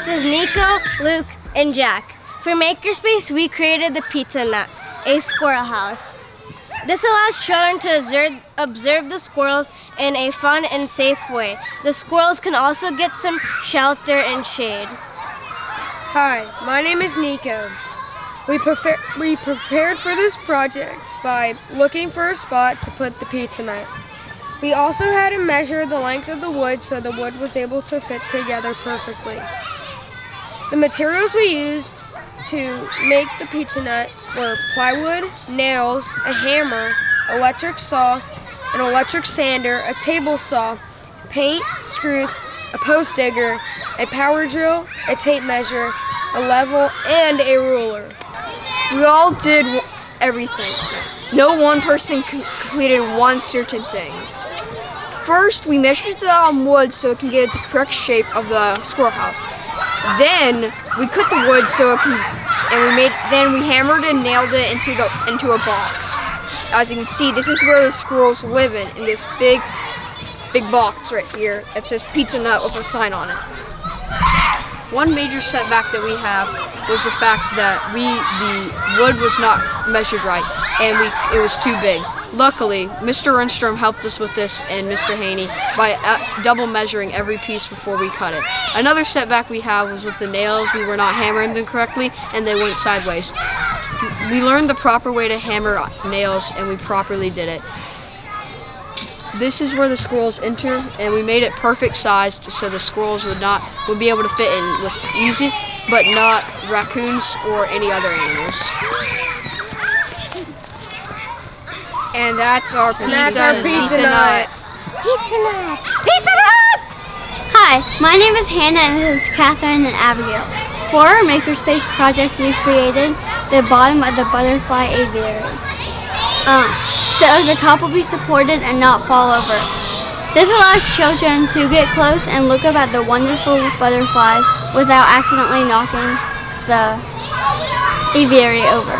This is Nico, Luke, and Jack. For MakerSpace, we created the Pizza Nut, a squirrel house. This allows children to observe the squirrels in a fun and safe way. The squirrels can also get some shelter and shade. Hi, my name is Nico. We prepared for this project by looking for a spot to put the pizza nut. We also had to measure the length of the wood so the wood was able to fit together perfectly. The materials we used to make the pizza nut were plywood, nails, a hammer, electric saw, an electric sander, a table saw, paint, screws, a post digger, a power drill, a tape measure, a level, and a ruler. We all did everything. No one person completed one certain thing. First, we measured the wood so it can get the correct shape of the squirrel house. Then we cut the wood so it can, then we hammered and nailed it into a box. As you can see, this is where the squirrels live in this big box right here that says Pizza Nut with a sign on it. One major setback that we have was the fact that the wood was not measured right and it was too big. Luckily, Mr. Renstrom helped us with this and Mr. Haney by double measuring every piece before we cut it. Another setback we have was with the nails. We were not hammering them correctly and they went sideways. We learned the proper way to hammer nails and we properly did it. This is where the squirrels enter, and we made it perfect sized so the squirrels would be able to fit in with easy, but not raccoons or any other animals. And that's our pizza Nut. Pizza Nut! Pizza Nut! Hi, my name is Hannah and this is Katharine and Abigail. For our MakerSpace project, we created the bottom of the butterfly aviary. So the top will be supported and not fall over. This allows children to get close and look up at the wonderful butterflies without accidentally knocking the aviary over.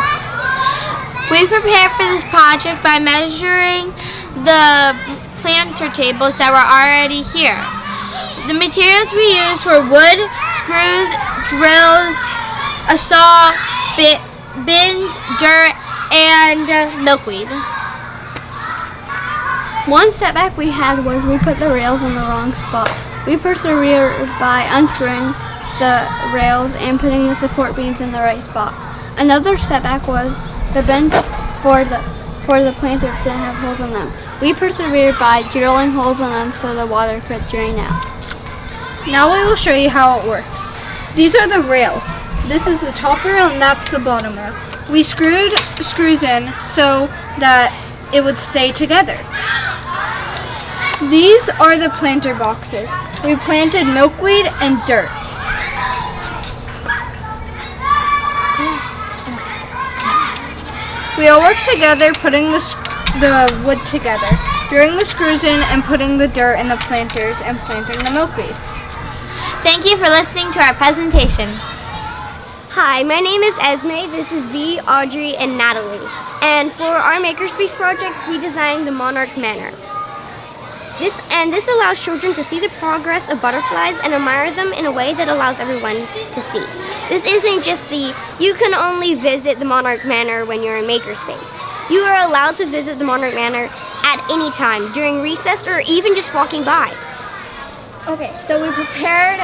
We prepared for this project by measuring the planter tables that were already here. The materials we used were wood, screws, drills, a saw, bins, dirt, and milkweed. One setback we had was we put the rails in the wrong spot. We persevered by unscrewing the rails and putting the support beams in the right spot. Another setback was the bins for the planters didn't have holes in them. We persevered by drilling holes in them so the water could drain out. Now we will show you how it works. These are the rails. This is the top rail and that's the bottom rail. We screwed screws in so that it would stay together. These are the planter boxes. We planted milkweed and dirt. We all worked together putting the wood together, drilling the screws in and putting the dirt in the planters and planting the milkweed. Thank you for listening to our presentation. Hi, my name is Esme. This is V, Audrey, and Natalie. And for our MakerSpace project, we designed the Monarch Manor. This allows children to see the progress of butterflies and admire them in a way that allows everyone to see. This isn't just you can only visit the Monarch Manor when you're in MakerSpace. You are allowed to visit the Monarch Manor at any time, during recess, or even just walking by. Okay, so we prepared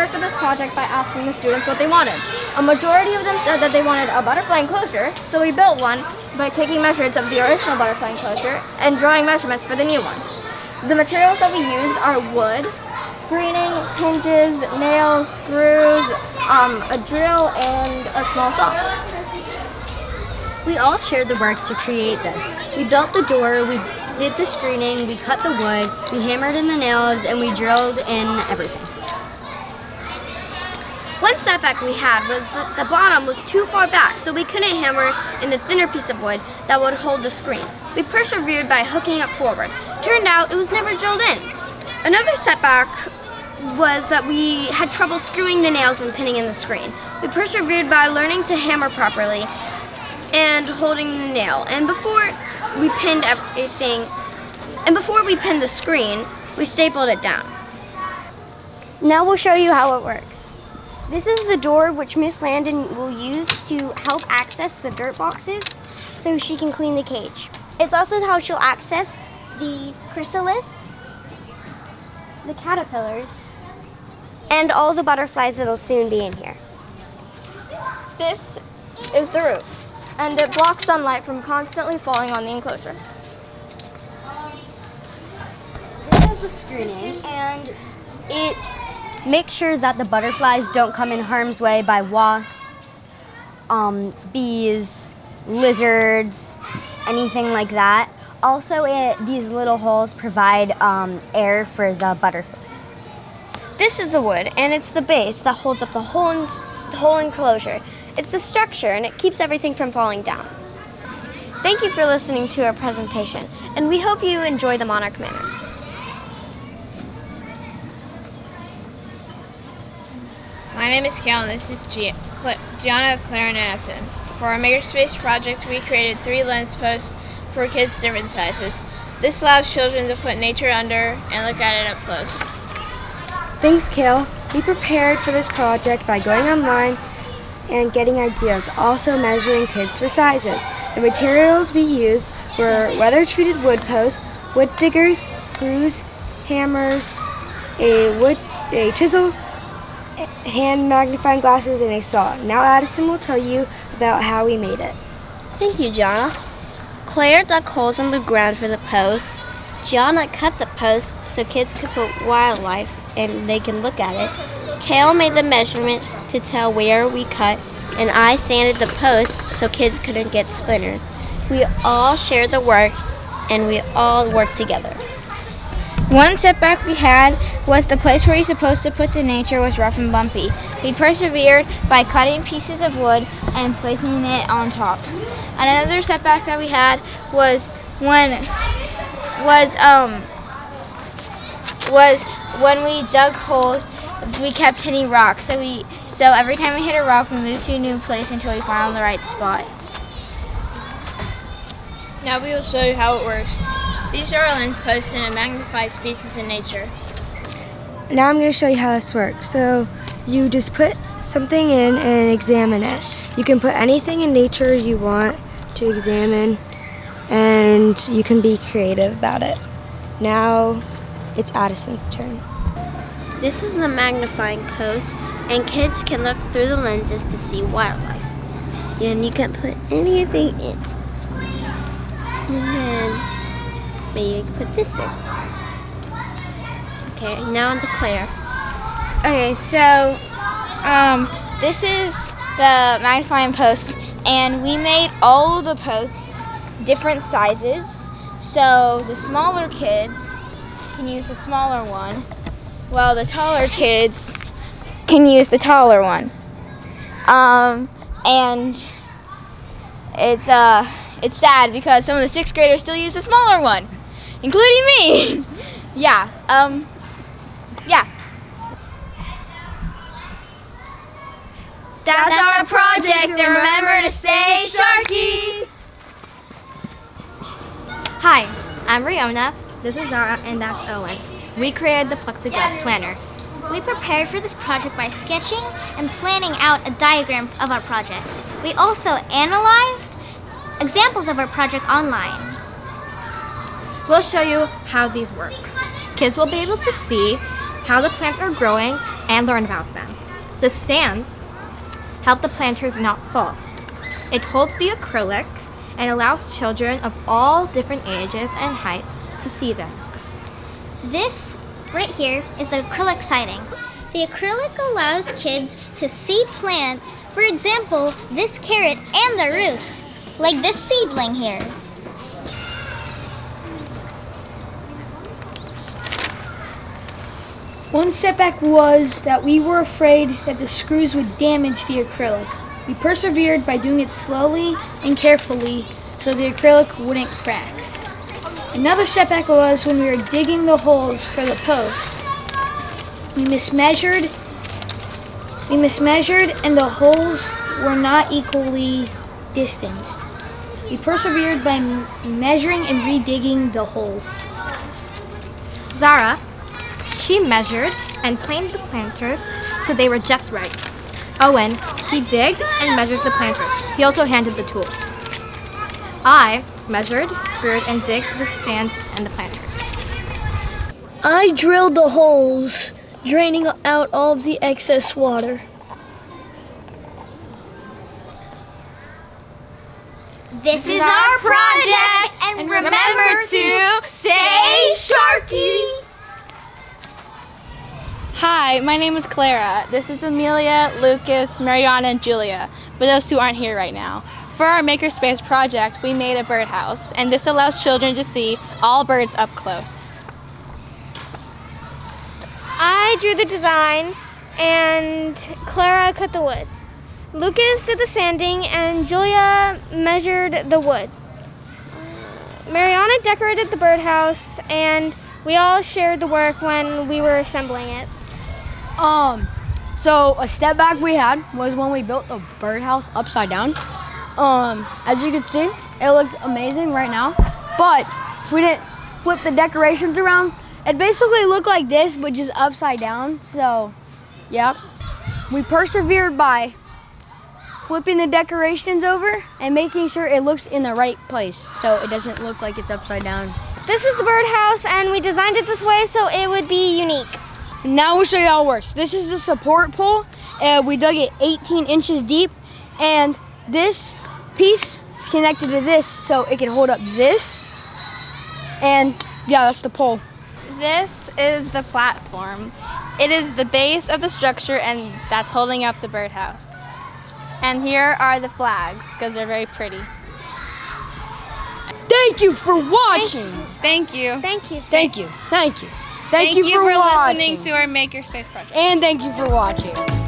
for this project by asking the students what they wanted. A majority of them said that they wanted a butterfly enclosure, so we built one by taking measurements of the original butterfly enclosure and drawing measurements for the new one. The materials that we used are wood, screening, hinges, nails, screws, a drill, and a small saw. We all shared the work to create this. We built the door, we did the screening, we cut the wood, we hammered in the nails, and we drilled in everything. One setback we had was that the bottom was too far back, so we couldn't hammer in the thinner piece of wood that would hold the screen. We persevered by hooking it forward. Turned out it was never drilled in. Another setback was that we had trouble screwing the nails and pinning in the screen. We persevered by learning to hammer properly and holding the nail. And before we pinned the screen, we stapled it down. Now we'll show you how it works. This is the door which Miss Landon will use to help access the dirt boxes so she can clean the cage. It's also how she'll access the chrysalises, the caterpillars, and all the butterflies that'll soon be in here. This is the roof, and it blocks sunlight from constantly falling on the enclosure. This is the screening, and it makes sure that the butterflies don't come in harm's way by wasps, bees, lizards, anything like that. Also, these little holes provide air for the butterflies. This is the wood, and it's the base that holds up the whole enclosure. It's the structure, and it keeps everything from falling down. Thank you for listening to our presentation, and we hope you enjoy the Monarch Manor. My name is Kale, and this is Gianna, Claire, and Addison. For our Makerspace project, we created 3 lens posts for kids different sizes. This allows children to put nature under and look at it up close. Thanks, Kale. We prepared for this project by going online and getting ideas, also measuring kids for sizes. The materials we used were weather-treated wood posts, wood diggers, screws, hammers, a chisel, hand magnifying glasses, and a saw. Now Addison will tell you about how we made it. Thank you, Gianna. Claire dug holes in the ground for the posts. Gianna cut the posts so kids could put wildlife and they can look at it. Kale made the measurements to tell where we cut, and I sanded the posts so kids couldn't get splinters. We all shared the work, and we all worked together. One setback we had was the place where you're supposed to put the nature was rough and bumpy. We persevered by cutting pieces of wood and placing it on top. Another setback that we had was when we dug holes, we kept hitting rocks. So every time we hit a rock, we moved to a new place until we found the right spot. Now we will show you how it works. These are our lens posts, and it magnifies pieces in nature. Now I'm going to show you how this works. So you just put something in and examine it. You can put anything in nature you want to examine, and you can be creative about it. Now it's Addison's turn. This is the magnifying post, and kids can look through the lenses to see wildlife. And you can put anything in. And then maybe you can put this in. Okay, now on to Claire. Okay, so this is the magnifying post, and we made all the posts different sizes. So the smaller kids can use the smaller one, while the taller kids can use the taller one. And it's sad because some of the 6th graders still use the smaller one, including me. Yeah. That's our project, and remember to stay sharky! Hi, I'm Riona, this is Zara, and that's Owen. We created the plexiglass planners. We prepared for this project by sketching and planning out a diagram of our project. We also analyzed examples of our project online. We'll show you how these work. Kids will be able to see how the plants are growing and learn about them. The stands help the planters not fall. It holds the acrylic and allows children of all different ages and heights to see them. This right here is the acrylic siding. The acrylic allows kids to see plants, for example, this carrot and the roots, like this seedling here. One setback was that we were afraid that the screws would damage the acrylic. We persevered by doing it slowly and carefully so the acrylic wouldn't crack. Another setback was when we were digging the holes for the posts. We mismeasured and the holes were not equally distanced. We persevered by measuring and redigging the hole. Zara, she measured and planed the planters so they were just right. Owen, he digged and measured the planters. He also handed the tools. I measured, screwed, and digged the stands and the planters. I drilled the holes, draining out all of the excess water. This is our project, and remember to stay sharky! Hi, my name is Clara. This is Amelia, Lucas, Mariana, and Julia, but those two aren't here right now. For our Makerspace project, we made a birdhouse, and this allows children to see all birds up close. I drew the design, and Clara cut the wood. Lucas did the sanding, and Julia measured the wood. Mariana decorated the birdhouse, and we all shared the work when we were assembling it. So a step back we had was when we built the birdhouse upside down. As you can see, it looks amazing right now. But if we didn't flip the decorations around, it basically looked like this, but just upside down. So, yeah. We persevered by flipping the decorations over and making sure it looks in the right place so it doesn't look like it's upside down. This is the birdhouse, and we designed it this way so it would be unique. Now we'll show you how it works. This is the support pole. We dug it 18 inches deep, and this piece is connected to this so it can hold up this. And yeah, that's the pole. This is the platform. It is the base of the structure, and that's holding up the birdhouse. And here are the flags, because they're very pretty. Thank you for watching. Thank you. Thank you. Thank you. Thank you. Thank you for watching. listening to our Makerspace project. And thank you for watching.